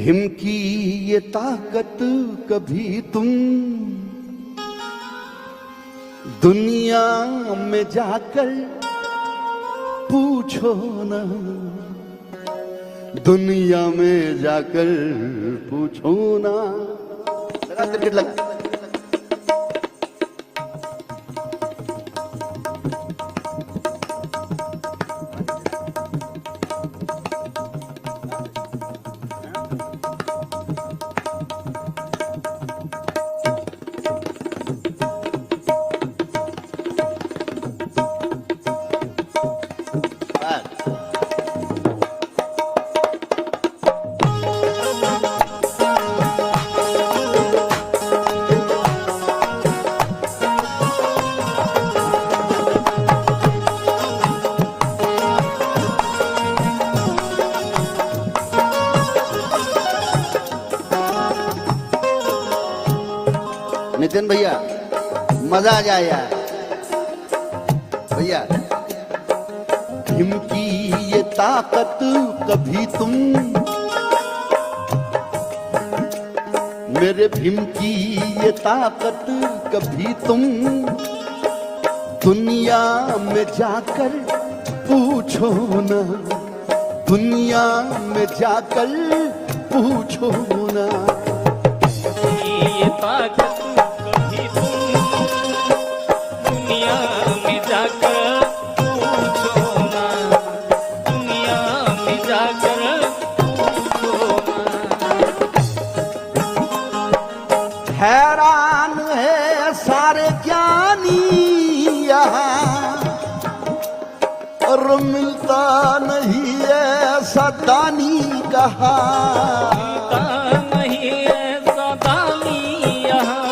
भीम की ये ताकत कभी तुम दुनिया में जाकर पूछो ना, दुनिया में जाकर पूछो ना। लगा क्रिकेट लगा। नितिन भैया मजा आ जाए यार भैया। भीम की ये ताकत कभी तुम, मेरे भीम की ये ताकत कभी तुम दुनिया में जाकर पूछो ना, दुनिया में जाकर पूछो ना। ये ताकत हैरान है सारे ज्ञानी यहाँ, और मिलता नहीं ऐसा दानी कहा। मिलता नहीं ऐसा दानी यहाँ,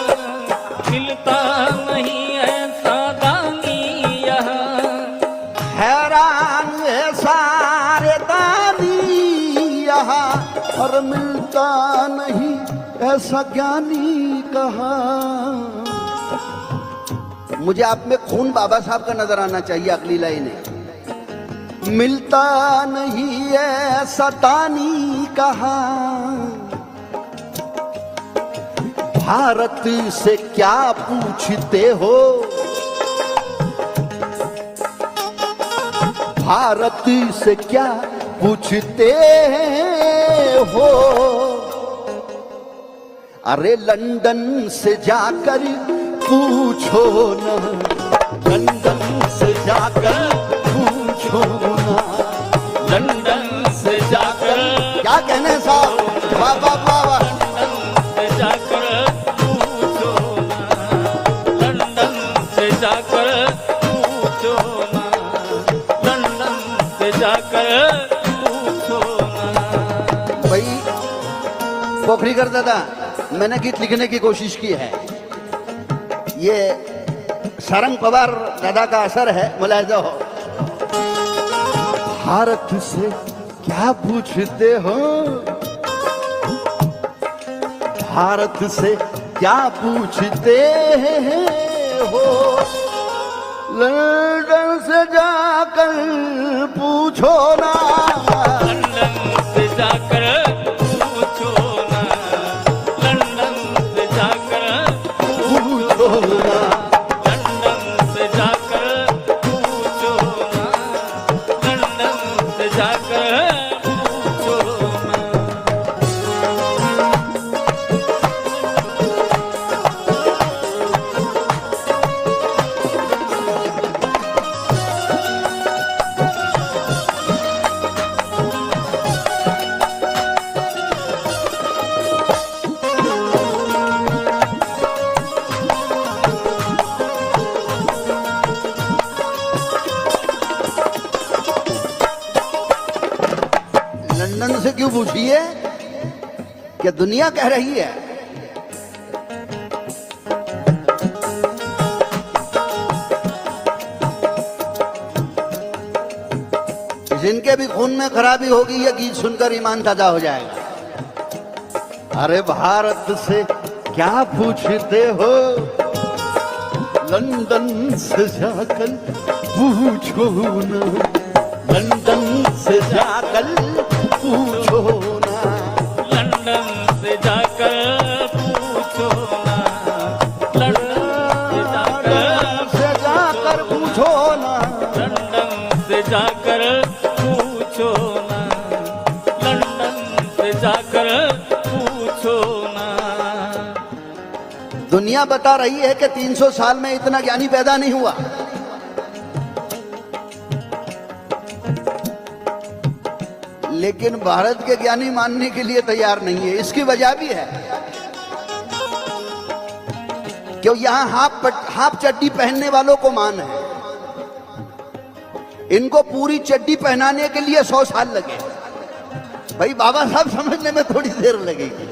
मिलता नहीं ऐसा दानी यहाँ। हैरान है सारे दानी यहाँ, और मिलता नहीं ऐसा ज्ञानी कहा। मुझे आप में खून बाबा साहब का नजर आना चाहिए। अगली लाइन है, मिलता नहीं ऐसा दानी कहा। भारत से क्या पूछते हो, भारत से क्या पूछते हो। अरे लंदन से जाकर पूछो ना, लंदन से जाकर पूछो ना, लंदन से जाकर क्या कहने साहब, वाह वाह वाह वाह। लंदन से जाकर पूछो ना, लंदन से जाकर पूछो ना, लंदन से जाकर पूछो ना। भाई पोखरीकर दादा, मैंने गीत लिखने की कोशिश की है। ये सारंग पवार दादा का असर है, मुलाहिजा हो। भारत से क्या पूछते हो, भारत से क्या पूछते हो। लंदन से जाकर पूछो ना, लंदन से जाकर पूछो ना, लंदन से जाकर पूछो ना, लंदन से जाकर पूछो ना, लंदन से जाकर पूछो ना। लंदन से क्यों पूछिए कि दुनिया कह रही है। जिनके भी खून में खराबी होगी ये गीत सुनकर ईमान ताजा हो जाएगा। अरे भारत से क्या पूछते हो, लंदन से जाकर पूछो ना, लंदन से जाकर पूछो ना, जाकर पूछो ना। दुनिया बता रही है कि 300 साल में इतना ज्ञानी पैदा नहीं हुआ। लेकिन भारत के ज्ञानी मानने के लिए तैयार नहीं है। इसकी वजह भी है, क्यों यहां हाफ चड्डी पहनने वालों को मान है। इनको पूरी चड्डी पहनाने के लिए 100 साल लगे। भाई बाबा साहब समझने में थोड़ी देर लगेगी।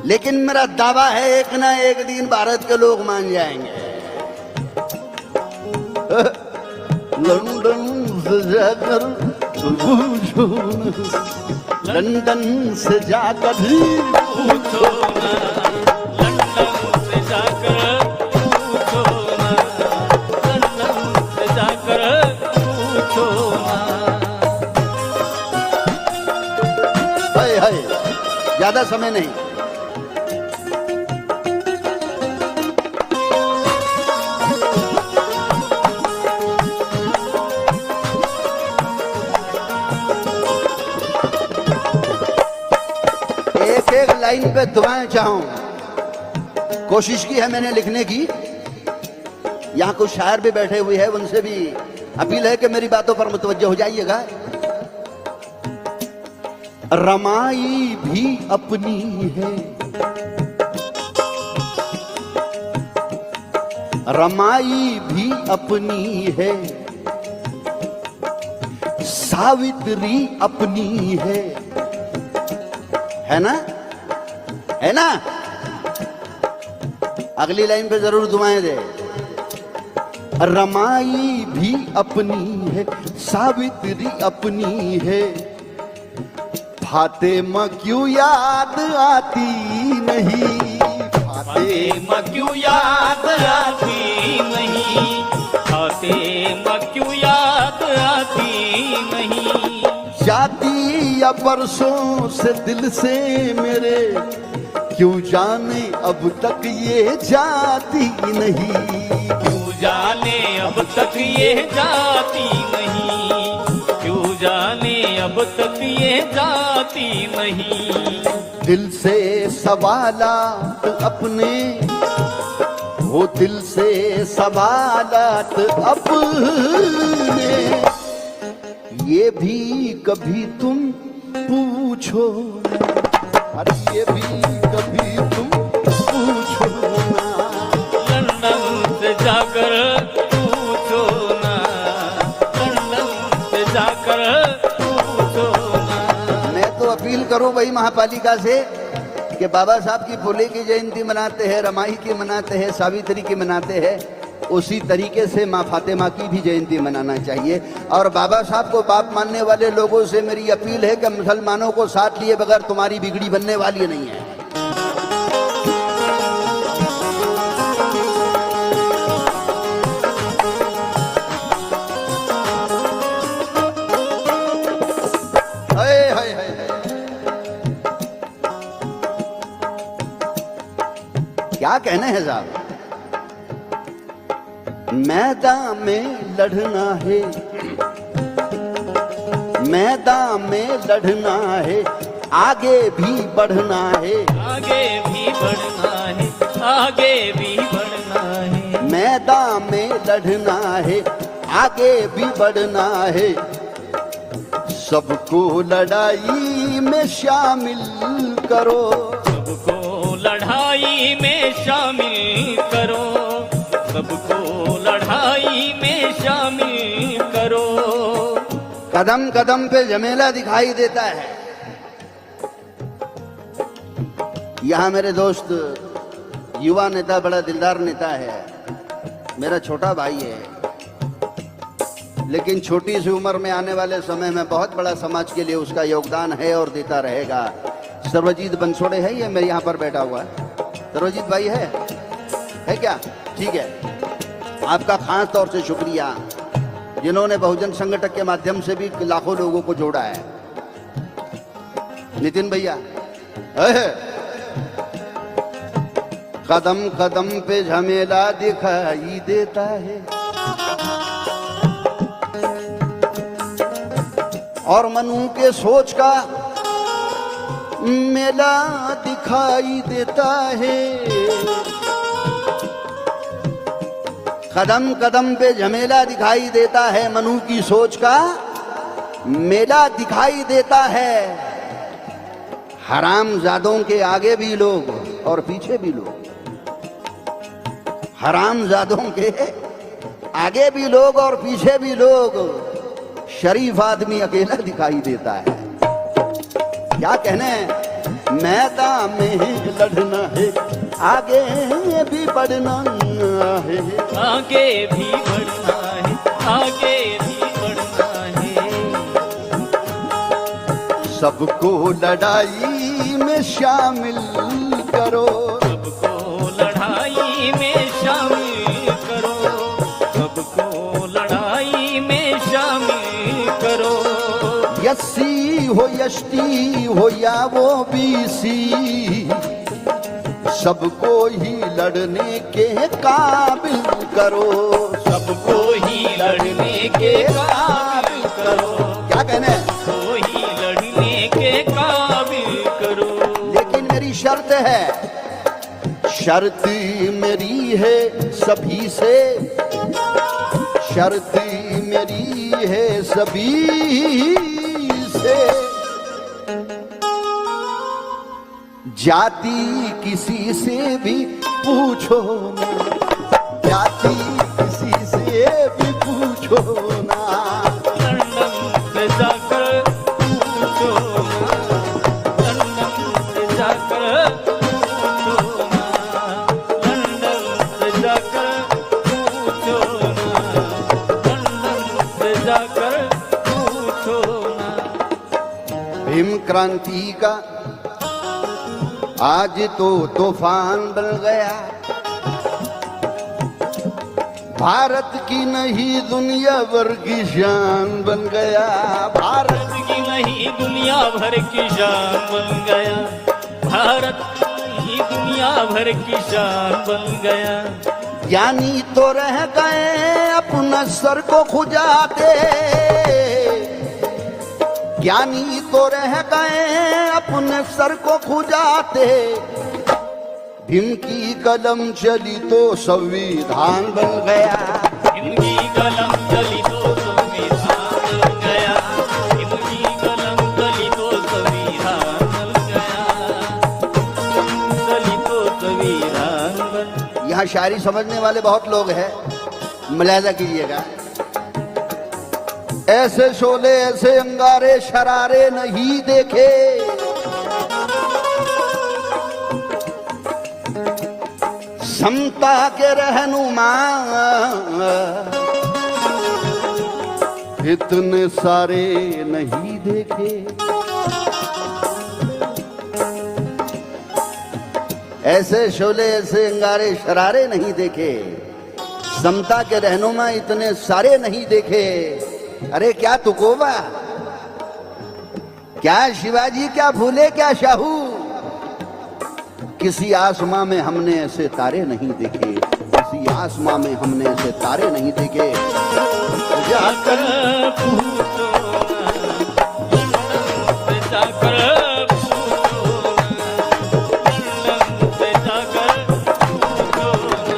लेकिन मेरा दावा है एक ना एक दिन भारत के लोग मान जाएंगे। लंदन से जाकर पूछो ना, लंदन से जाकर पूछो ना, लंदन से जाकर पूछो ना, लंदन से जाकर पूछो ना। हाय ज्यादा समय नहीं। एक लाइन पे दुआएं चाहूं, कोशिश की है मैंने लिखने की। यहां कुछ शायर भी बैठे हुए हैं, उनसे भी अपील है कि मेरी बातों पर मुतवज्जो हो जाइएगा। रमाई भी अपनी है, रमाई भी अपनी है, सावित्री अपनी है ना, है ना। अगली लाइन पे जरूर दुआएं दे। रमाई भी अपनी है, सावित्री अपनी है, फातिमा क्यों याद आती नहीं, फातिमा क्यों याद आती नहीं, फातिमा क्यों याद आती नहीं। जाती या बरसों से दिल से मेरे, क्यों जाने अब तक ये जाती नहीं, क्यों जाने अब तक ये जाती नहीं, क्यों जाने अब तक ये जाती नहीं। दिल से सवालात अपने, वो दिल से सवालात अपने, ये भी कभी तुम पूछो ना, अरे ये भी कभी तुम पूछो ना। लंदन से जाकर पूछो ना, लंदन से जाकर पूछो ना। मैं तो अपील करूं भाई महापालिका से कि बाबा साहब की फुले की जयंती मनाते हैं, रमाई की मनाते हैं, सावित्री की मनाते हैं, उसी तरीके से माँ फातिमा की भी जयंती मनाना चाहिए। और बाबा साहब को बाप मानने वाले लोगों से मेरी अपील है कि मुसलमानों को साथ लिए बगैर तुम्हारी बिगड़ी बनने वाली नहीं है। हाय हाय हाय क्या कहने हैं साहब। मैदान में लड़ना है, मैदान में लड़ना है, आगे भी बढ़ना है, आगे भी बढ़ना है, आगे भी बढ़ना है। मैदान में लड़ना है, आगे भी बढ़ना है, सबको लड़ाई में शामिल करो, सबको लड़ाई में शामिल करो, सबको लड़ाई में शामिल करो। कदम कदम पे झमेला दिखाई देता है। यहां मेरे दोस्त युवा नेता, बड़ा दिलदार नेता है, मेरा छोटा भाई है, लेकिन छोटी सी उम्र में आने वाले समय में बहुत बड़ा समाज के लिए उसका योगदान है और देता रहेगा। सर्वजीत बंसोड़े है, ये मेरे यहाँ पर बैठा हुआ है। सर्वजीत भाई है क्या? ठीक है, आपका खास तौर से शुक्रिया, जिन्होंने बहुजन संगठन के माध्यम से भी लाखों लोगों को जोड़ा है। नितिन भैया कदम कदम पे झमेला दिखाई देता है, और मनु के सोच का मेला दिखाई देता है, कदम कदम पे झमेला दिखाई देता है, मनु की सोच का मेला दिखाई देता है। हरामजादों के आगे भी लोग और पीछे भी लोग, हरामजादों के आगे भी लोग और पीछे भी लोग, शरीफ आदमी अकेला दिखाई देता है। क्या कहने, मैदान में लड़ना है, आगे भी बढ़ना है, आगे भी बढ़ना है, आगे भी बढ़ना है। सबको लड़ाई में शामिल करो, सबको लड़ाई में शामिल करो, सबको लड़ाई में शामिल करो। एससी हो एसटी हो या वो बीसी, सबको ही लड़ने के काबिल करो, सबको ही लड़ने के काबिल करो, क्या कहने, सबको ही लड़ने के काबिल करो। लेकिन मेरी शर्त है, शर्त मेरी है सभी से, शर्त मेरी है सभी से, जाति किसी से भी पूछो ना, जाति किसी से भी पूछो ना, लंदन से जाकर पूछो ना, लंदन से जाकर पूछो ना, लंदन से जाकर पूछो ना, लंदन से जाकर पूछो ना। भीम क्रांति का आज तो तूफान बन गया, भारत की नहीं दुनिया भर की शान बन गया, भारत की नहीं दुनिया भर की शान बन गया, भारत की नहीं दुनिया भर की शान बन गया। ज्ञानी तो रह गए अपना सर को खुजाते, ज्ञानी तो रह गए अपने सर को खुजाते, भीम की कलम चली तो संविधान बन गया, इनकी कलम चली तो संविधान बन गया, इनकी कलम चली तो संविधान बन गया, चली तो संविधान बन। यहाँ शायरी समझने वाले बहुत लोग हैं, मुलाहिजा कीजिएगा। ऐसे शोले ऐसे अंगारे शरारे नहीं देखे, समता के रहनुमा इतने सारे नहीं देखे, ऐसे शोले ऐसे अंगारे शरारे नहीं देखे, समता के रहनुमा इतने सारे नहीं देखे। अरे क्या तुकोबा, क्या शिवाजी, क्या भूले क्या शाहू, किसी आसमां में हमने ऐसे तारे नहीं देखे, किसी आसमां में हमने ऐसे तारे नहीं देखे। जाकर पूछो ना, लंदन से जाकर पूछो ना, लंदन से जाकर पूछो ना,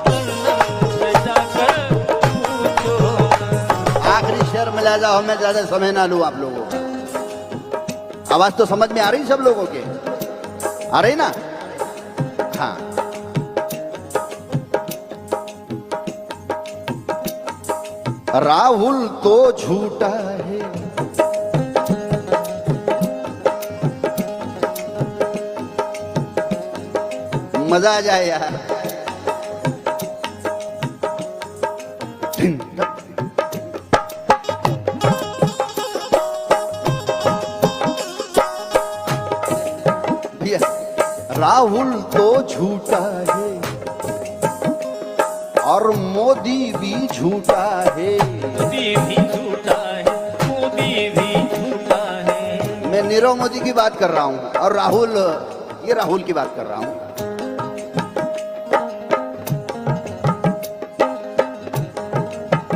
लंदन से जाकर पूछो ना। आखिरी शेर मिला जाओ, मैं ज्यादा समय ना लूं आप लोगों को। आवाज तो समझ में आ रही सब लोगों के, आ रही ना? हाँ। राहुल तो झूठा है, मजा आ जाए यार। राहुल तो झूठा है और मोदी भी झूठा है, मोदी भी झूठा है, मोदी भी झूठा है। मैं नीरव मोदी की बात कर रहा हूं और राहुल, ये राहुल की बात कर रहा हूं।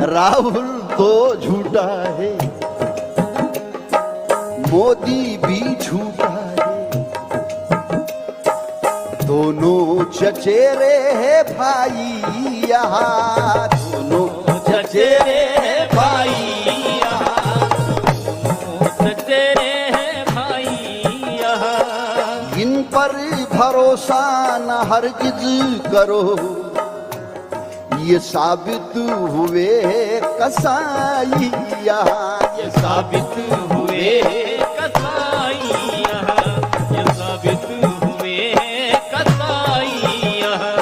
राहुल तो झूठा है, मोदी भी झूठा है, दोनों चचेरे हैं भाई यहाँ, दोनों चचेरे हैं भाई यहाँ, चचेरे हैं भाई यहाँ। इन पर भरोसा न हरगिज करो, ये साबित हुए कसाई यहाँ, ये साबित हुए कसाई यहाँ, ये साबित हुए कसाई यहाँ।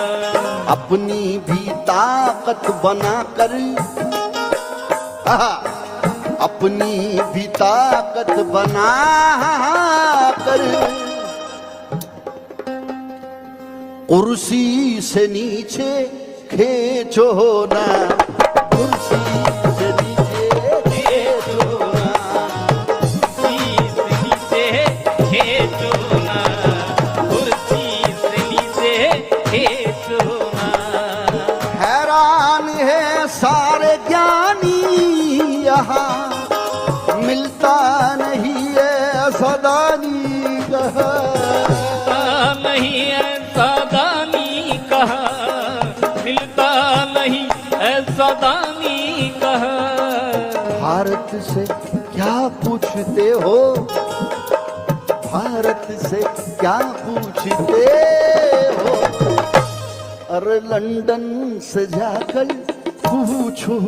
अपनी भी ताकत बनाकर, अपनी भी ताकत बना कर कुर्सी से नीचे खींचो ना, कुर्सी से नीचे खींचो ना, कुर्सी से नीचे खींचो ना, कुर्सी से नीचे खींचो ना। हैरान है सारे ज्ञानी यहाँ, मिलता नहीं है सदानी कहा, नहीं ऐसा दानी कहा, मिलता नहीं ऐसा दानी कहा। भारत से क्या पूछते हो, भारत से क्या पूछते हो, अरे लंदन से जाकर पूछो।